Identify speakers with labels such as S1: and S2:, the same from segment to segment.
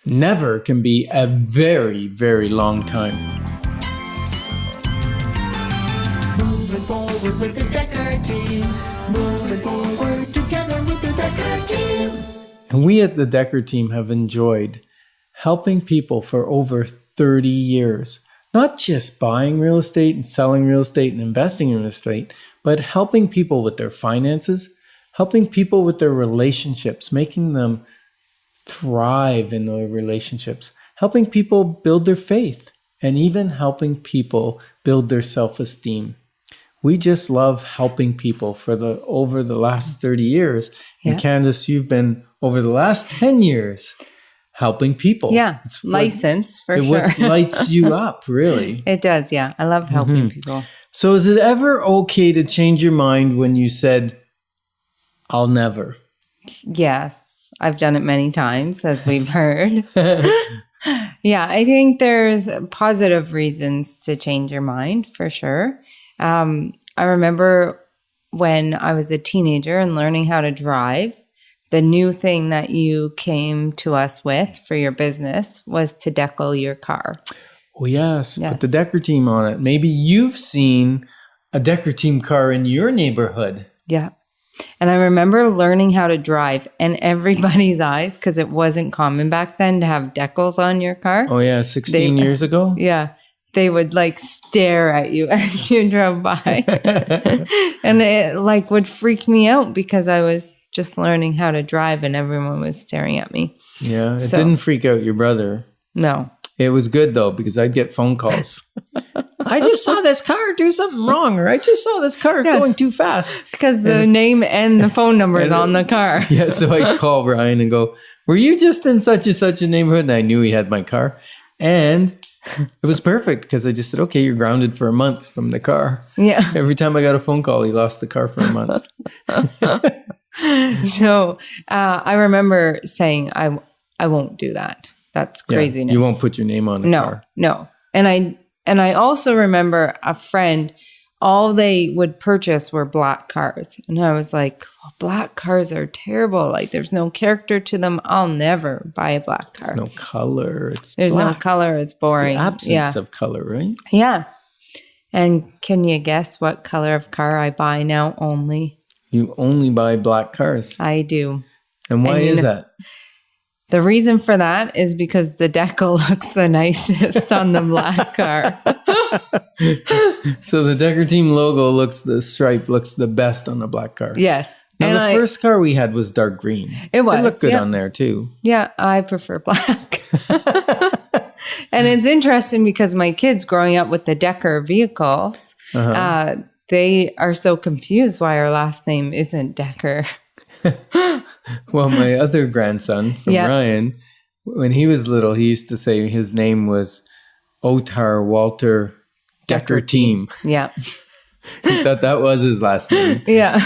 S1: Never can be a very, very long time.
S2: Moving forward with the Dekker Team. Moving forward together with the Dekker Team.
S1: And we at the Dekker Team have enjoyed helping people for over 30 years. Not just buying real estate and selling real estate and investing in real estate, but helping people with their finances, helping people with their relationships, making them thrive in their relationships, helping people build their faith, and even helping people build their self-esteem. We just love helping people over the last 30 years. Yeah. And Candace, you've been over the last 10 years helping people.
S3: Yeah, it's license for sure.
S1: What lights you up, really.
S3: It does, yeah. I love helping people.
S1: So is it ever okay to change your mind when you said, I'll never?
S3: Yes. I've done it many times, as we've heard. Yeah, I think there's positive reasons to change your mind, for sure. I remember when I was a teenager and learning how to drive, the new thing that you came to us with for your business was to deckle your car.
S1: Oh, yes. Put the Dekker Team on it. Maybe you've seen a Dekker Team car in your neighborhood.
S3: Yeah. And I remember learning how to drive, and everybody's eyes, because it wasn't common back then to have decals on your car.
S1: Oh, yeah, 16 years ago?
S3: Yeah. They would like stare at you as you drove by. And it like would freak me out because I was just learning how to drive and everyone was staring at me.
S1: Yeah, it didn't freak out your brother.
S3: No.
S1: It was good, though, because I'd get phone calls. I just saw this car do something wrong, or I just saw this car going too fast.
S3: Because the name and the phone number is on the car.
S1: Yeah, so I'd call Brian and go, were you just in such and such a neighborhood? And I knew he had my car. And it was perfect because I just said, okay, you're grounded for a month from the car.
S3: Yeah.
S1: Every time I got a phone call, he lost the car for a month.
S3: So I remember saying, I won't do that. That's craziness.
S1: You won't put your name on the car.
S3: No. And I also remember a friend, all they would purchase were black cars. And I was like, well, black cars are terrible. Like there's no character to them. I'll never buy a black car.
S1: There's no color.
S3: There's black. No color. It's boring.
S1: It's the absence of color, right?
S3: Yeah. And can you guess what color of car I buy now only?
S1: You only buy black cars.
S3: I do.
S1: And why is that?
S3: The reason for that is because the decal looks the nicest on the black car.
S1: So the Dekker Team logo the stripe looks the best on a black car.
S3: Yes.
S1: Now the first car we had was dark green.
S3: It was.
S1: It looked good on there too.
S3: Yeah, I prefer black. And it's interesting because my kids growing up with the Dekker vehicles, they are so confused why our last name isn't Dekker.
S1: Well, my other grandson from Ryan, when he was little, he used to say his name was Otar Walter Dekker Team.
S3: Yeah.
S1: He thought that was his last name.
S3: Yeah.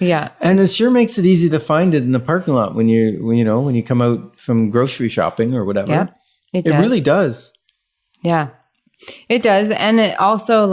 S3: Yeah.
S1: And it sure makes it easy to find it in the parking lot when you come out from grocery shopping or whatever.
S3: Yeah. It
S1: really does.
S3: Yeah. It does. And it also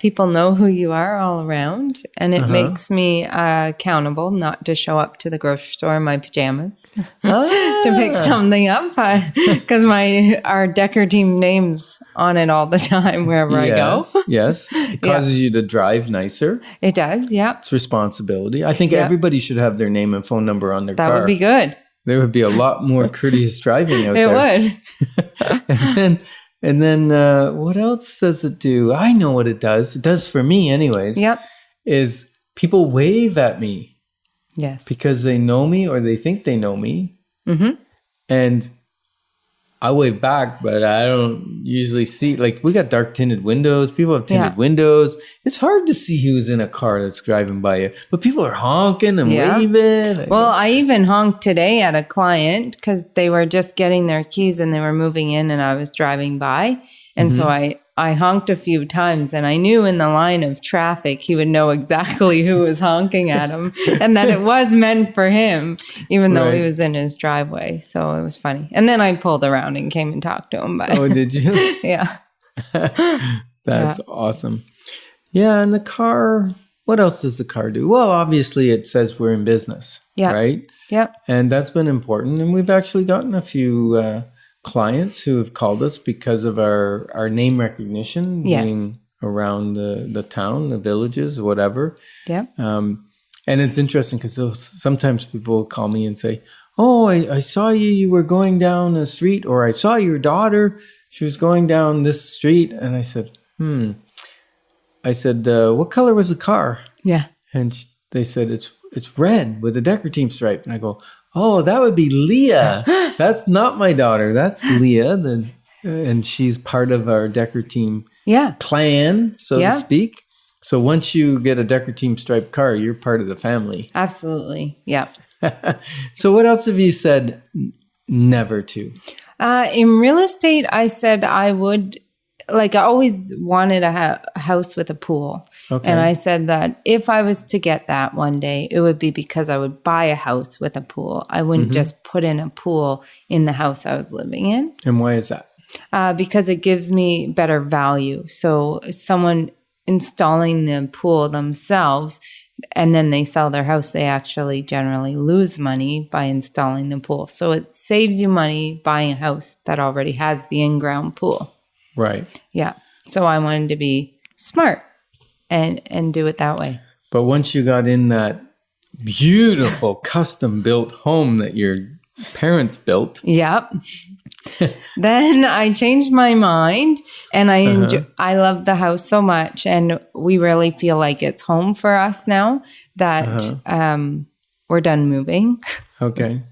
S3: people know who you are all around, and it makes me accountable not to show up to the grocery store in my pajamas to pick something up because our Dekker Team name's on it all the time wherever I go.
S1: Yes. It causes you to drive nicer.
S3: It does. Yeah.
S1: It's responsibility. I think everybody should have their name and phone number on their car.
S3: That would be good.
S1: There would be a lot more courteous driving out there.
S3: It would.
S1: And then what else does it do? I know what it does. It does for me anyways.
S3: Yep.
S1: Is people wave at me.
S3: Yes.
S1: Because they know me or they think they know me. Mm-hmm. And I wave back, but I don't usually see, we got dark tinted windows. People have tinted windows. It's hard to see who's in a car that's driving by you. But people are honking and waving.
S3: Well, I even honked today at a client because they were just getting their keys and they were moving in and I was driving by. And so I honked a few times and I knew in the line of traffic he would know exactly who was honking at him and that it was meant for him, even though he was in his driveway. So it was funny. And then I pulled around and came and talked to him.
S1: Oh, did you?
S3: Yeah.
S1: That's awesome. Yeah, and the car, what else does the car do? Well, obviously it says we're in business, right?
S3: Yep.
S1: And that's been important. And we've actually gotten a few clients who have called us because of our name recognition being around the town, the villages, whatever.
S3: Yep.
S1: And it's interesting because sometimes people will call me and say, oh, I saw you were going down a street, or I saw your daughter, she was going down this street. And I said, what color was the car?
S3: Yeah.
S1: And they said, it's red with a Dekker Team stripe. And I go, oh, that would be Leah. That's not my daughter. That's Leah. And she's part of our Dekker Team clan, so to speak. So once you get a Dekker Team striped car, you're part of the family.
S3: Absolutely. Yeah.
S1: So what else have you said never to?
S3: In real estate, I said I would, I always wanted a house with a pool. Okay. And I said that if I was to get that one day, it would be because I would buy a house with a pool. I wouldn't just put in a pool in the house I was living in.
S1: And why is that?
S3: Because it gives me better value. So someone installing the pool themselves and then they sell their house, they actually generally lose money by installing the pool. So it saves you money buying a house that already has the in-ground pool.
S1: Right.
S3: Yeah. So I wanted to be smart and do it that way.
S1: But once you got in that beautiful custom-built home that your parents built.
S3: Yep. Then I changed my mind, and I love the house so much, and we really feel like it's home for us now that we're done moving.
S1: Okay.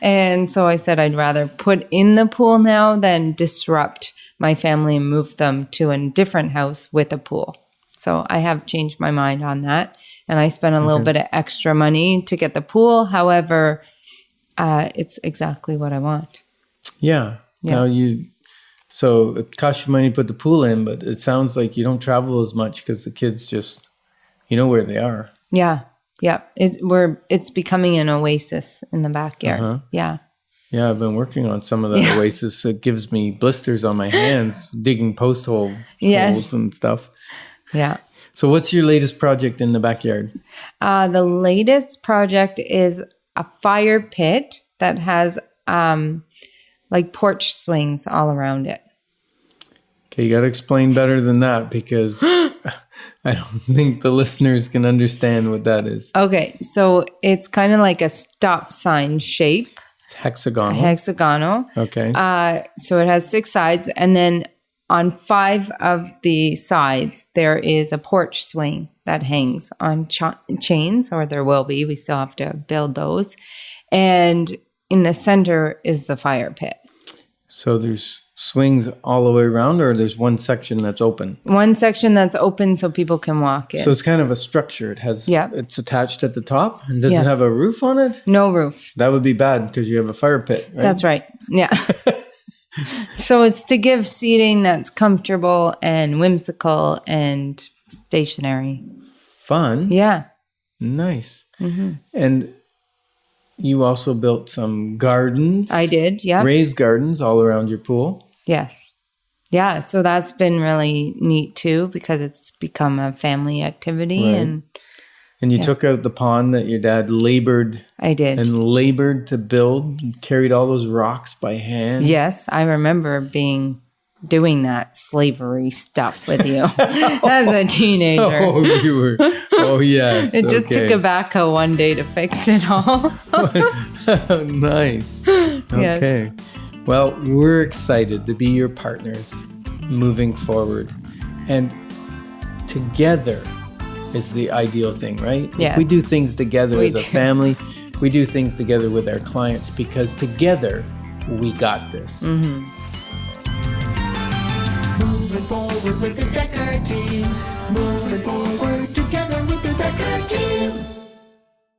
S3: And so I said I'd rather put in the pool now than disrupt my family and move them to a different house with a pool. So I have changed my mind on that, and I spent a little bit of extra money to get the pool. However, it's exactly what I want.
S1: Yeah. Now so it costs you money to put the pool in, but it sounds like you don't travel as much because the kids just, where they are.
S3: Yeah. Yeah. It's becoming an oasis in the backyard. Yeah.
S1: Yeah, I've been working on some of that Oasis. It gives me blisters on my hands, digging post holes and stuff.
S3: Yeah.
S1: So what's your latest project in the backyard?
S3: The latest project is a fire pit that has porch swings all around it.
S1: Okay, you got to explain better than that because I don't think the listeners can understand what that is.
S3: Okay, so it's kind of like a stop sign shape.
S1: It's hexagonal.
S3: Hexagonal.
S1: Okay.
S3: So it has 6 sides, and then on 5 of the sides, there is a porch swing that hangs on chains, or there will be. We still have to build those. And in the center is the fire pit. So
S1: there's swings all the way around, or there's one section that's open?
S3: One section that's open so people can walk in.
S1: So it's kind of a structure. It has, it's attached at the top. And does it have a roof on it?
S3: No roof.
S1: That would be bad because you have a fire pit, right?
S3: That's right. Yeah. So it's to give seating that's comfortable and whimsical and stationary.
S1: Fun.
S3: Yeah.
S1: Nice. Mm-hmm. And you also built some gardens.
S3: I did, yeah.
S1: Raised gardens all around your pool.
S3: Yes. Yeah, so that's been really neat too because it's become a family activity.
S1: Right. And you took out the pond that your dad labored.
S3: I did.
S1: And labored to build, carried all those rocks by hand.
S3: Yes, I remember doing that slavery stuff with you as a teenager.
S1: Oh, you were. Oh, yes.
S3: It just took a backhoe one day to fix it all.
S1: Nice. Okay. Yes. Well, we're excited to be your partners moving forward. And together is the ideal thing, right?
S3: Yes.
S1: If we do things together as a family. We do things together with our clients because together we got this.
S2: Mm-hmm. Moving forward with the Dekker Team. Moving forward together with the Dekker Team.